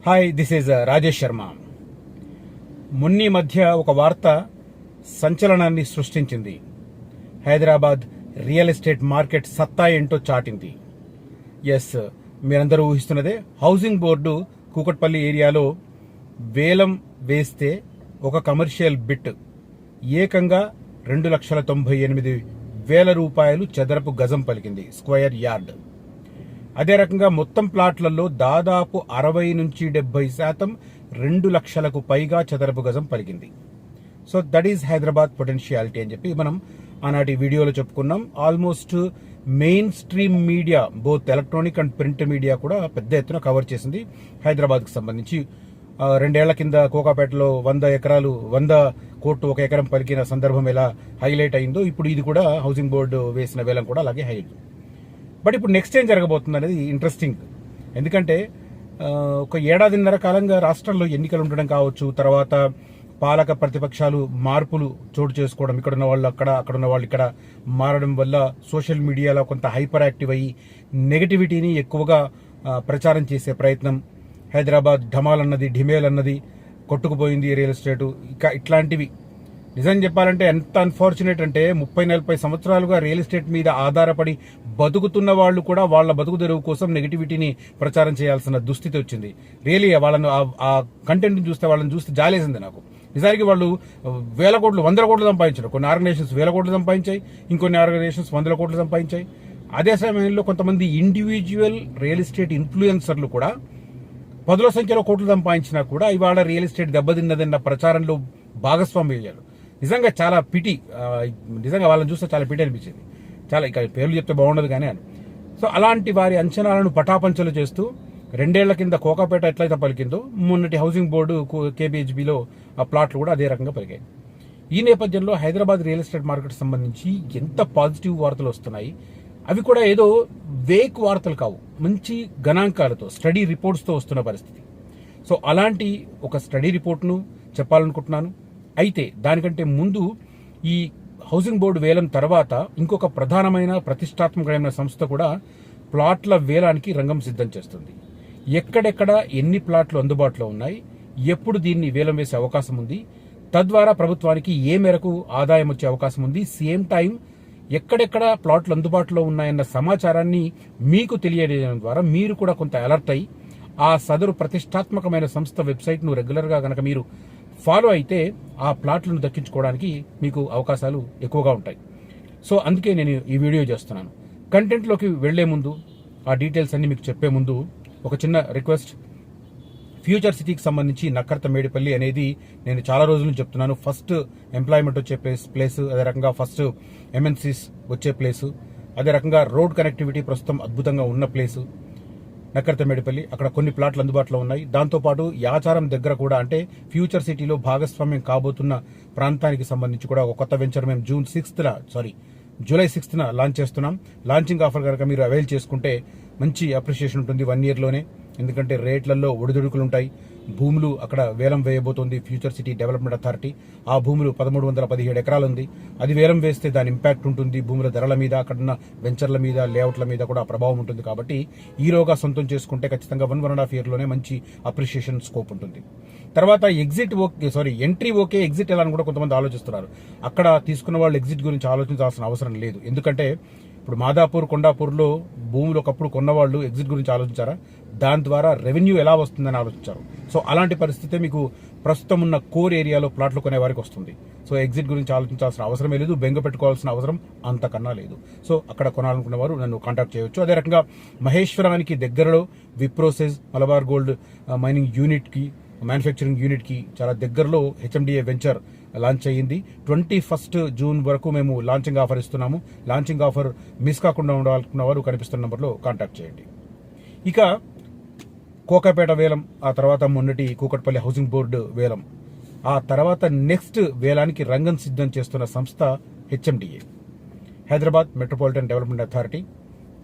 Hi, this is Rajesh Sharma. మొన్నీ మధ్య ఒక వార్త సంచలనాన్ని సృష్టించింది. హైదరాబాద్ రియల్ ఎస్టేట్ మార్కెట్ సత్తా ఏంటో చాటింది. ఎస్, మీరందరూ ఊహిస్తున్నదే. హౌసింగ్ బోర్డు కూకట్పల్లి ఏరియాలో వేలం వేస్తే ఒక కమర్షియల్ బిట్ ఏకంగా 2,98,000 రూపాయలు చదరపు గజం పలికింది, స్క్వేర్ యార్డ్. అదే రకంగా మొత్తం ప్లాట్లలో దాదాపు 60 నుంచి 70% 2 లక్షలకు పైగా చదరపు గజం పలికింది. So that is Hyderabad potentiality అని చెప్పి మనం ఆనాటి వీడియోలో చెప్పుకున్నాం. Almost main stream media, both electronic and print media కూడా పెద్ద ఎత్తున కవర్ చేసింది హైదరాబాద్కు సంబంధించి. 2 ఏళ్ల కింద కోకాపేటలో 100 కోట్లు ఒక ఎకరం పలికిన సందర్భం ఎలా హైలైట్ అయిందో, ఇప్పుడు ఇది కూడా హౌసింగ్ బోర్డు వేసిన వేలం కూడా అలాగే హైలైట్. బట్ ఇప్పుడు నెక్స్ట్ ఏం జరగబోతుంది అనేది ఇంట్రెస్టింగ్. ఎందుకంటే ఒక ఏడాదిన్నర కాలంగా రాష్ట్రంలో ఎన్నికలు ఉండడం కావచ్చు, తర్వాత పాలక ప్రతిపక్షాలు మార్పులు చోటు చేసుకోవడం, ఇక్కడ ఉన్న వాళ్ళు అక్కడ, అక్కడ ఉన్న వాళ్ళు ఇక్కడ మారడం వల్ల సోషల్ మీడియాలో కొంత హైపర్ యాక్టివ్ అయ్యి నెగటివిటీని ఎక్కువగా ప్రచారం చేసే ప్రయత్నం. హైదరాబాద్ ఢమాల్ అన్నది, ఢిమేల్ అన్నది, కొట్టుకుపోయింది రియల్ ఎస్టేటు, ఇట్లాంటివి. నిజం చెప్పాలంటే ఎంత అన్ఫార్చునేట్ అంటే 30-40 సంవత్సరాలుగా రియల్ ఎస్టేట్ మీద ఆధారపడి బతుకుతున్న వాళ్ళు కూడా వాళ్ళ బతుకు తెరువు కోసం నెగిటివిటీని ప్రచారం చేయాల్సిన దుస్థితి వచ్చింది. రియలీ వాళ్ళను ఆ కంటెంట్ చూస్తే, వాళ్ళని చూస్తే జాలేసింది నాకు. నిజానికి వాళ్ళు 1,000 కోట్లు 100 కోట్లు సంపాదించారు. కొన్ని ఆర్గనైజేషన్స్ 1,000 కోట్లు సంపాదించాయి, ఇంకొన్ని ఆర్గనైజేషన్స్ 100 కోట్లు సంపాదించాయి. అదే సమయంలో కొంతమంది ఇండివిజువల్ రియల్ ఎస్టేట్ ఇన్ఫ్లుయెన్సర్లు కూడా 10ల సంఖ్యలో కోట్లు సంపాదించినా కూడా ఇవాళ రియల్ ఎస్టేట్ దెబ్బతిన్నదన్న ప్రచారంలో భాగస్వామ్యం అయ్యారు. నిజంగా చాలా పిటి, నిజంగా వాళ్ళని చూస్తే చాలా పిటి అనిపించింది. చాలా ఇక పేర్లు చెప్తే బాగుండదు కానీ అని. సో అలాంటి వారి అంచనాలను పటాపంచలు చేస్తూ 2 ఏళ్ల కింద కోకాపేట ఎట్లయితే పలికిందో, మొన్నటి హౌసింగ్ బోర్డు కేబిహెచ్బిలో ఆ ప్లాట్లు కూడా అదే రకంగా పలికాయి. ఈ నేపథ్యంలో హైదరాబాద్ రియల్ ఎస్టేట్ మార్కెట్ సంబంధించి ఎంత పాజిటివ్ వార్తలు వస్తున్నాయి. అవి కూడా ఏదో వేక్ వార్తలు కావు, మంచి గణాంకాలతో, స్టడీ రిపోర్ట్స్తో వస్తున్న పరిస్థితి. సో అలాంటి ఒక స్టడీ రిపోర్ట్ను చెప్పాలనుకుంటున్నాను. అయితే దానికంటే ముందు ఈ హౌసింగ్ బోర్డు వేలం తర్వాత ఇంకొక ప్రధానమైన ప్రతిష్టాత్మకమైన సంస్థ కూడా ప్లాట్ల వేలానికి రంగం సిద్ధం చేస్తుంది. ఎక్కడెక్కడ ఎన్ని ప్లాట్లు అందుబాటులో ఉన్నాయి, ఎప్పుడు దీన్ని వేలం వేసే అవకాశం ఉంది, తద్వారా ప్రభుత్వానికి ఏ మేరకు ఆదాయం వచ్చే అవకాశం ఉంది, సేమ్ టైం ఎక్కడెక్కడ ప్లాట్లు అందుబాటులో ఉన్నాయన్న సమాచారాన్ని మీకు తెలియజేయడం ద్వారా మీరు కూడా కొంత అలర్ట్ అయ్యి ఆ సదరు ప్రతిష్టాత్మకమైన సంస్థ వెబ్సైట్ను రెగ్యులర్గా కనుక మీరు ఫాలో అయితే ఆ ప్లాట్లను దక్కించుకోవడానికి మీకు అవకాశాలు ఎక్కువగా ఉంటాయి. సో అందుకే నేను ఈ వీడియో చేస్తున్నాను. కంటెంట్లోకి వెళ్లే ముందు, ఆ డీటెయిల్స్ అన్ని మీకు చెప్పే ముందు ఒక చిన్న రిక్వెస్ట్. ఫ్యూచర్ సిటీకి సంబంధించి నక్కర్త మేడిపల్లి అనేది నేను చాలా రోజుల నుంచి చెప్తున్నాను. ఫస్ట్ ఎంప్లాయ్మెంట్ వచ్చే ప్లేస్, అదే రకంగా ఫస్ట్ ఎంఎన్సీస్ వచ్చే ప్లేసు, అదే రకంగా రోడ్ కనెక్టివిటీ ప్రస్తుతం అద్భుతంగా ఉన్న ప్లేసు నక్కర్త మేడిపల్లి. అక్కడ కొన్ని ప్లాట్లు అందుబాటులో ఉన్నాయి. దాంతోపాటు యాచారం దగ్గర కూడా, అంటే ఫ్యూచర్ సిటీలో భాగస్వామ్యం కాబోతున్న ప్రాంతానికి సంబంధించి కూడా ఒక కొత్త వెంచర్ మేము జూలై 6న లాంచ్ చేస్తున్నాం. లాంచింగ్ ఆఫర్ కనుక మీరు అవైల్ చేసుకుంటే మంచి అప్రిషియేషన్ ఉంటుంది 1 ఇయర్లోనే. ఎందుకంటే రేట్లలో ఒడిదుడుకులు ఉంటాయి. భూములు అక్కడ వేలం వేయబోతోంది ఫ్యూచర్ సిటీ డెవలప్మెంట్ అథారిటీ. ఆ భూములు 1317 ఎకరాలు ఉంది. అది వేలం వేస్తే దాని ఇంపాక్ట్ ఉంటుంది భూముల ధరల మీద, అక్కడున్న వెంచర్ల మీద, లేఅవుట్ల మీద కూడా ప్రభావం ఉంటుంది. కాబట్టి ఈరోగా సొంతం చేసుకుంటే ఖచ్చితంగా 1.5 ఇయర్లోనే మంచి అప్రిషియేషన్ స్కోప్ ఉంటుంది. తర్వాత ఎంట్రీ ఓకే, ఎగ్జిట్ ఎలా అని కూడా కొంతమంది ఆలోచిస్తున్నారు. అక్కడ తీసుకున్న వాళ్ళు ఎగ్జిట్ గురించి ఆలోచించాల్సిన అవసరం లేదు. ఎందుకంటే ఇప్పుడు మాదాపూర్, కొండాపూర్లో భూములు ఒకప్పుడు కొన్నవాళ్ళు ఎగ్జిట్ గురించి ఆలోచించారా? దాని ద్వారా రెవెన్యూ ఎలా వస్తుందని ఆలోచించారు. సో అలాంటి పరిస్థితే మీకు ప్రస్తుతం ఉన్న కోర్ ఏరియాలో ప్లాట్లు కొనే వారికి వస్తుంది. సో ఎగ్జిట్ గురించి ఆలోచించాల్సిన అవసరమే లేదు, బెంగ పెట్టుకోవాల్సిన అవసరం అంతకన్నా లేదు. సో అక్కడ కొనాలనుకునే వారు నన్ను కాంటాక్ట్ చేయవచ్చు. అదే రకంగా మహేశ్వరానికి దగ్గరలో విప్రోసెస్ మలబార్ గోల్డ్ మైనింగ్ యూనిట్కి, మ్యానుఫ్యాక్చరింగ్ యూనిట్కి చాలా దగ్గరలో హెచ్ఎండిఏ వెంచర్ లాంచ్ అయ్యింది. 21 జూన్ వరకు మేము లాంచింగ్ ఆఫర్ ఇస్తున్నాము. లాంచింగ్ ఆఫర్ మిస్ కాకుండా ఉండాలనుకున్న వారు కనిపిస్తున్న నెంబర్లో కాంటాక్ట్ చేయండి. ఇక కోకాపేట వేలం, ఆ తర్వాత మొన్నటి కూకట్పల్లి హౌసింగ్ బోర్డు వేలం, ఆ తర్వాత నెక్స్ట్ వేలానికి రంగం సిద్ధం చేస్తున్న సంస్థ HMDA, Hyderabad metropolitan development authority.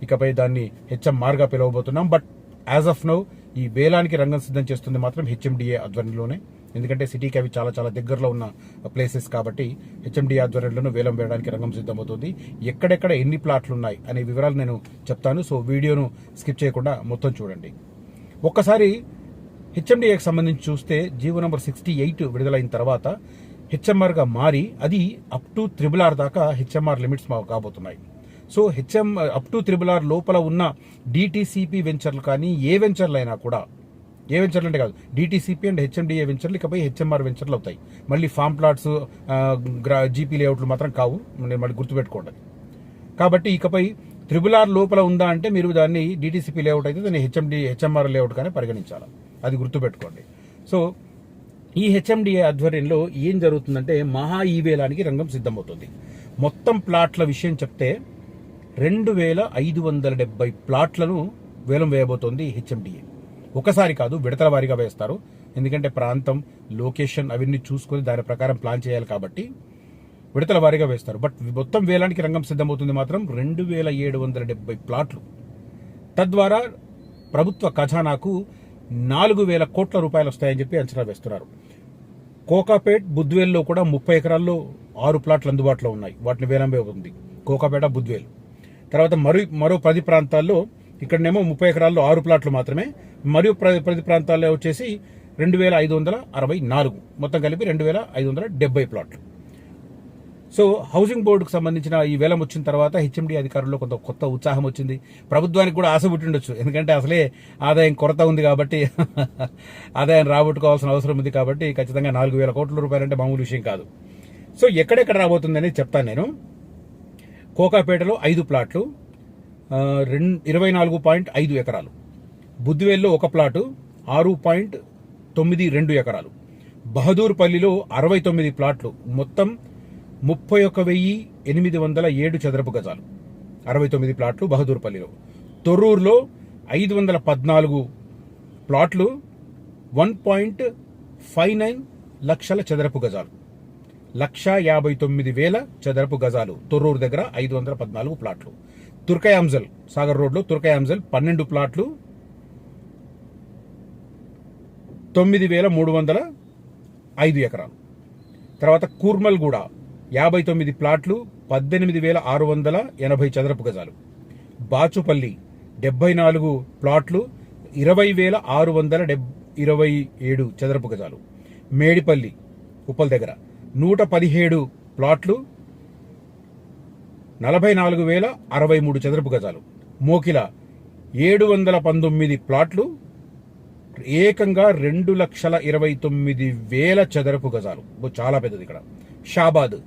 ఇకపై దాన్ని హెచ్ఎంఆర్గా పిలవబోతున్నాం. బట్ యాజ్ ఆఫ్ నౌ ఈ వేలానికి రంగం సిద్ధం చేస్తుంది మాత్రం హెచ్ఎండిఏ ఆధ్వర్యంలోనే. ఎందుకంటే సిటీకి అవి చాలా చాలా దగ్గరలో ఉన్న ప్లేసెస్ కాబట్టి హెచ్ఎండిఏ ఆధ్వర్యంలోనూ వేలం వేయడానికి రంగం సిద్ధమవుతుంది. ఎక్కడెక్కడ ఎన్ని ప్లాట్లు ఉన్నాయి అనే వివరాలు నేను చెప్తాను. సో వీడియోను స్కిప్ చేయకుండా మొత్తం చూడండి. ఒక్కసారి హెచ్ఎండిఏకి సంబంధించి చూస్తే జీవో నంబర్ 68 విడుదలైన తర్వాత హెచ్ఎంఆర్గా మారి అది అప్ టు RRR దాకా హెచ్ఎంఆర్ లిమిట్స్ కాబోతున్నాయి. సో అప్ టు RRR లోపల ఉన్న డిటిసిపి వెంచర్లు కానీ ఏ వెంచర్లు అయినా కూడా, ఏ వెంచర్లు అంటే కాదు, డిటిసిపి అండ్ హెచ్ఎండిఏ వెంచర్లు ఇకపై హెచ్ఎంఆర్ వెంచర్లు అవుతాయి. మళ్ళీ ఫామ్ ప్లాట్స్, జీపీ లేఅవుట్లు మాత్రం కావు, నేను మళ్ళీ గుర్తుపెట్టుకోండి. కాబట్టి ఇకపై RRR లోపల ఉందా అంటే మీరు దాన్ని డిటిసిపి లేఅవుట్ అయితే దాన్ని హెచ్ఎంఆర్ లేఅవుట్ కానీ పరిగణించాలి, అది గుర్తుపెట్టుకోండి. సో ఈ హెచ్ఎండిఏ ఆధ్వర్యంలో ఏం జరుగుతుందంటే మహా ఈవేలానికి రంగం సిద్ధమవుతుంది. మొత్తం ప్లాట్ల విషయం చెప్తే 2570 ప్లాట్లను వేలం వేయబోతోంది హెచ్ఎండిఏ. ఒకసారి కాదు, విడతల వారీగా వేస్తారు. ఎందుకంటే ప్రాంతం, లొకేషన్ అవన్నీ చూసుకొని దాని ప్రకారం ప్లాన్ చేయాలి కాబట్టి విడతల వారీగా వేస్తారు. బట్ మొత్తం వేలానికి రంగం సిద్ధమవుతుంది మాత్రం 2770 ప్లాట్లు. తద్వారా ప్రభుత్వ ఖజానాకు 4000 కోట్ల రూపాయలు వస్తాయని చెప్పి అంచనా వేస్తున్నారు. కోకాపేట్, బుద్వేల్లో కూడా 30 ఎకరాల్లో 6 ప్లాట్లు అందుబాటులో ఉన్నాయి. వాటిని వేలం వేయబోతుంది కోకాపేట, బుద్వేల్. తర్వాత మరో 10 ప్రాంతాల్లో, ఇక్కడనేమో 30 ఎకరాల్లో 6 ప్లాట్లు మాత్రమే, మరియు 10 ప్రాంతాల్లో వచ్చేసి 2564, మొత్తం కలిపి 2570 ప్లాట్లు. సో హౌసింగ్ బోర్డుకు సంబంధించిన ఈ వేలం వచ్చిన తర్వాత హెచ్ఎండి అధికారుల్లో కొంత కొత్త ఉత్సాహం వచ్చింది. ప్రభుత్వానికి కూడా ఆశ పుట్టిండొచ్చు, ఎందుకంటే అసలే ఆదాయం కొరత ఉంది కాబట్టి ఆదాయం రాబట్టుకోవాల్సిన అవసరం ఉంది కాబట్టి ఖచ్చితంగా 4000 కోట్ల రూపాయలు అంటే మామూలు విషయం కాదు. సో ఎక్కడెక్కడ రాబోతుంది అనేది చెప్తాను నేను. కోకాపేటలో 5 ప్లాట్లు, 24.5 ఎకరాలు. బుద్వేల్లో 1 ప్లాటు, 6.92 ఎకరాలు. బహదూర్పల్లిలో 69 ప్లాట్లు, మొత్తం 31,807 చదరపు గజాలు, 69 ప్లాట్లు బహదూర్పల్లిలో. తొర్రూరులో 514 ప్లాట్లు, 1.59 లక్షల చదరపు గజాలు, 1,59,000 చదరపు గజాలు. తొర్రూరు దగ్గర 514 ప్లాట్లు. తుర్కయాంజల్, సాగర్ రోడ్లో తుర్కయాంజల్ 12 ప్లాట్లు, 9,305 ఎకరాలు. తర్వాత కూర్మల్గూడ 59 ప్లాట్లు, 18,680 చదరపు గజాలు. బాచుపల్లి 74 ప్లాట్లు, 20,627 చదరపు గజాలు. మేడిపల్లి ఉప్పల్ దగ్గర 117 ప్లాట్లు, 44,063 చదరపు గజాలు. మోకిల 719 ప్లాట్లు, ఏకంగా 2,29,000 చదరపు గజాలు, చాలా పెద్దది ఇక్కడ. షాబాద్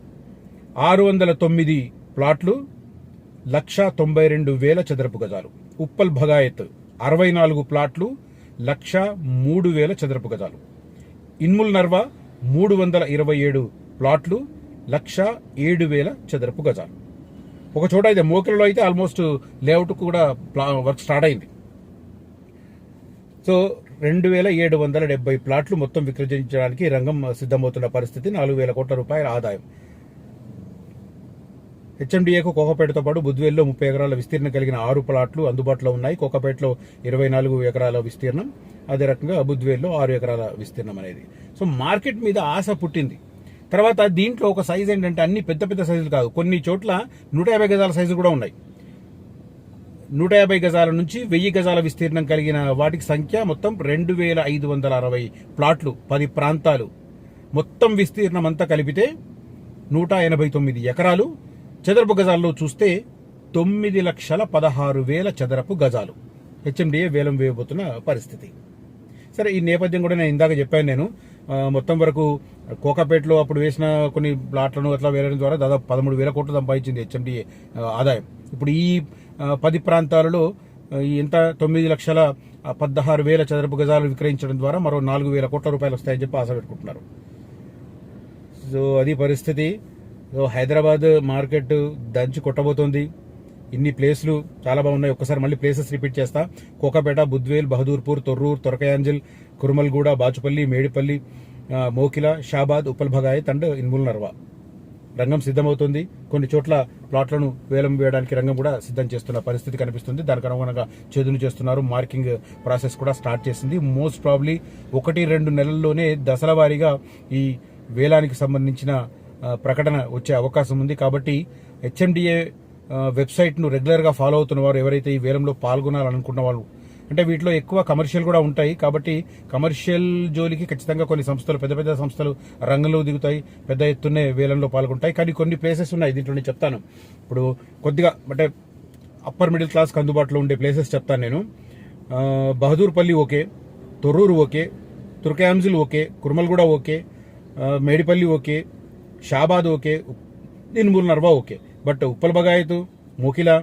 609 ప్లాట్లు, 1,92,000 చదరపు గజాలు. ఉప్పల్ భగాయత్ 64 ప్లాట్లు, 1,03,000 చదరపు గజాలు. ఇన్ముల్ నర్వా 327 ప్లాట్లు, 1,07,000 చదరపు గజాలు. ఒక చోట అయితే మోకిలలో అయితే ఆల్మోస్ట్ లేఅవుట్ కూడా వర్క్ స్టార్ట్ అయింది. సో 2,770 ప్లాట్లు మొత్తం విక్రయించడానికి రంగం సిద్ధమవుతున్న పరిస్థితి. 4,000 కోట్ల రూపాయల ఆదాయం. హెచ్ఎండిఏకు కోకాపేటతో పాటు బుద్వేల్లో 30 ఎకరాల విస్తీర్ణం కలిగిన 6 ప్లాట్లు అందుబాటులో ఉన్నాయి. కోకాపేటలో 24 ఎకరాల విస్తీర్ణం, అదే రకంగా బుద్వేల్లో 6 ఎకరాల విస్తీర్ణం అనేది. సో మార్కెట్ మీద ఆశ పుట్టింది. తర్వాత దీంట్లో ఒక సైజ్ ఏంటంటే అన్ని పెద్ద పెద్ద సైజులు కాదు, కొన్ని చోట్ల 150 గజాల సైజు కూడా ఉన్నాయి. 150 గజాల నుంచి 1000 గజాల విస్తీర్ణం కలిగిన వాటికి సంఖ్య మొత్తం 2,560 ప్లాట్లు, 10 ప్రాంతాలు. మొత్తం విస్తీర్ణం అంతా కలిపితే 189 ఎకరాలు. చదరపు గజాల్లో చూస్తే 9,16,000 చదరపు గజాలు హెచ్ఎండిఏ వేలం వేయబోతున్న పరిస్థితి. సరే, ఈ నేపథ్యం కూడా నేను ఇందాక చెప్పాను. నేను మొత్తం వరకు కోకాపేటలో అప్పుడు వేసిన కొన్ని ప్లాట్లను అట్లా వేయడం ద్వారా దాదాపు 13,000 కోట్లు సంపాదించింది హెచ్ఎండిఏ ఆదాయం. ఇప్పుడు ఈ 10 ప్రాంతాలలో ఎంత 9,16,000 చదరపు గజాలు విక్రయించడం ద్వారా మరో 4,000 కోట్ల రూపాయలు వస్తాయని చెప్పి ఆశ పెట్టుకుంటున్నారు. సో అది పరిస్థితి. సో హైదరాబాద్ మార్కెట్ దంచి కొట్టబోతోంది. ఇన్ని ప్లేస్లు చాలా బాగున్నాయి. ఒక్కసారి మళ్ళీ ప్లేసెస్ రిపీట్ చేస్తా. కోకాపేట, బుద్వేల్, బహదూర్పూర్, తొర్రూర్, తురకయాంజల్, కురుమల్గూడ, బాచుపల్లి, మేడిపల్లి, మోకిల, షాబాద్, ఉప్పల్ భగాయత్ అండ్ ఇన్ముల్ నర్వా. రంగం సిద్ధమవుతుంది. కొన్ని చోట్ల ప్లాట్లను వేలం వేయడానికి రంగం కూడా సిద్ధం చేస్తున్న పరిస్థితి కనిపిస్తుంది. దానికి అనుగుణంగా చదును చేస్తున్నారు. మార్కింగ్ ప్రాసెస్ కూడా స్టార్ట్ చేసింది. మోస్ట్ ప్రాబ్లీ 1-2 నెలల్లోనే దశల వారీగా ఈ వేలానికి సంబంధించిన ప్రకటన వచ్చే అవకాశం ఉంది. కాబట్టి హెచ్ఎండిఏ వెబ్సైట్ను రెగ్యులర్గా ఫాలో అవుతున్న వారు, ఎవరైతే ఈ వేలంలో పాల్గొనాలనుకున్న వాళ్ళు అంటే వీటిలో ఎక్కువ కమర్షియల్ కూడా ఉంటాయి. కాబట్టి కమర్షియల్ జోలికి ఖచ్చితంగా కొన్ని సంస్థలు, పెద్ద పెద్ద సంస్థలు రంగంలో దిగుతాయి, పెద్ద ఎత్తునే వేలంలో పాల్గొంటాయి. కానీ కొన్ని ప్లేసెస్ ఉన్నాయి, దీంట్లో నేను చెప్తాను. ఇప్పుడు కొద్దిగా అంటే అప్పర్ మిడిల్ క్లాస్కి అందుబాటులో ఉండే ప్లేసెస్ చెప్తాను నేను. Bahadurpally okay, Torrur okay, Turkayamjal okay, Kurmalguda okay, Medipally okay, Shabad okay, Inmul Narva okay. But Uppal Bagayath, Mokila,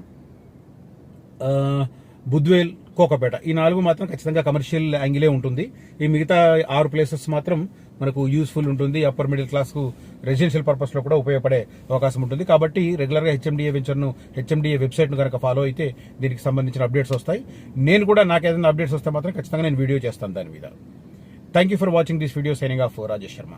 Budvel, Kokapet ఈ 4 మాత్రం ఖచ్చితంగా కమర్షియల్ యాంగిలే ఉంటుంది. ఈ మిగతా 6 ప్లేసెస్ మాత్రం మనకు యూస్ఫుల్ ఉంటుంది. అప్పర్ మిడిల్ క్లాస్ కు రెసిడెన్షియల్ పర్పస్ లో కూడా ఉపయోగపడే అవకాశం ఉంటుంది. కాబట్టి రెగ్యులర్ గా హెచ్ఎండిఏ వెంచర్ను, హెచ్ఎండిఏ వెబ్సైట్ ను కనుక ఫాలో అయితే దీనికి సంబంధించిన అప్డేట్స్ వస్తాయి. నేను కూడా నాకు ఏదైనా అప్డేట్స్ వస్తే మాత్రం ఖచ్చితంగా నేను వీడియో చేస్తాను దాని మీద. Thank you for watching this video. Signing off Rajesh Sharma.